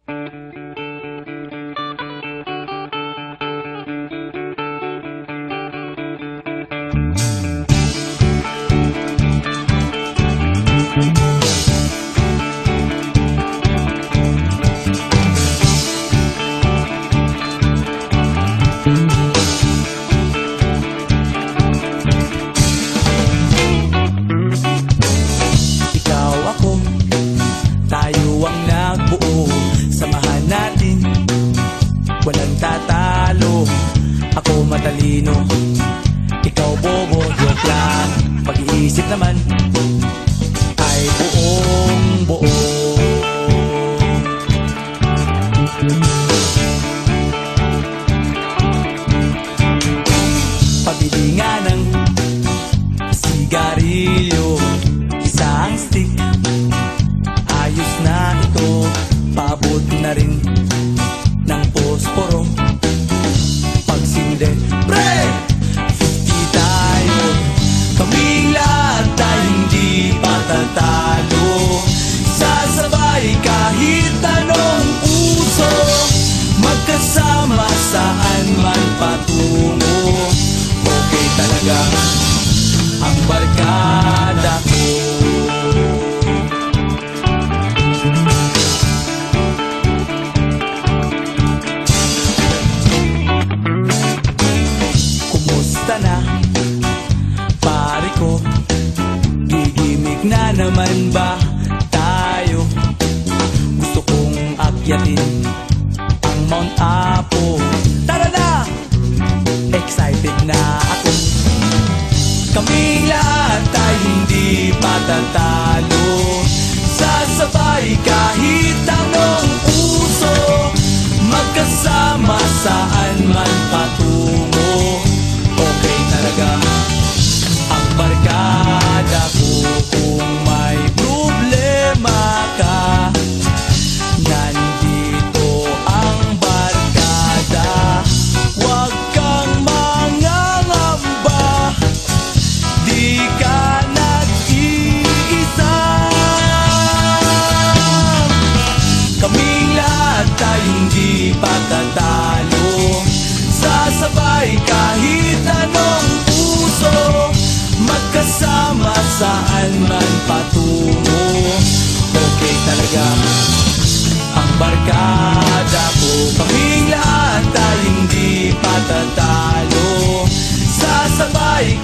Ikaw ako, tayo ang nagbuo. Samahan natin, walang tatalo. Ako matalino, ikaw bobo. Joke lang, pag-iisip naman ay buong buo. Pabili nga ng sigarilyo, isang stick, ayos na ito. Paabot na rin ng posporo. Pagsinde, pre! 50 tayo, kaming lahat tayo hindi patatalo. Sasabay kahit anong uso, magkasama saan man patungo. Okay talaga ang barkada ko. Kumusta na, pare ko? Gigimik na naman ba tayo? Gusto kong akyatin ang Mount Apo. Tara na! Excited na ako. Kaming lahat tayo hindi patatalo. Sasabay kahit anong uso, magkasama saan man patungo. Okay talaga ang barkada ko. Kung may problema ka, nandito ang barkada. Huwag kang mangangamba, di ka nag-iisa. Kaming lahat tayo hindi patatalo. Sasabay kahit anong puso, magkasama saan man patungo. Okay talaga ang barkada ko. Kaming lahat tayo hindi patatalo. Sasabay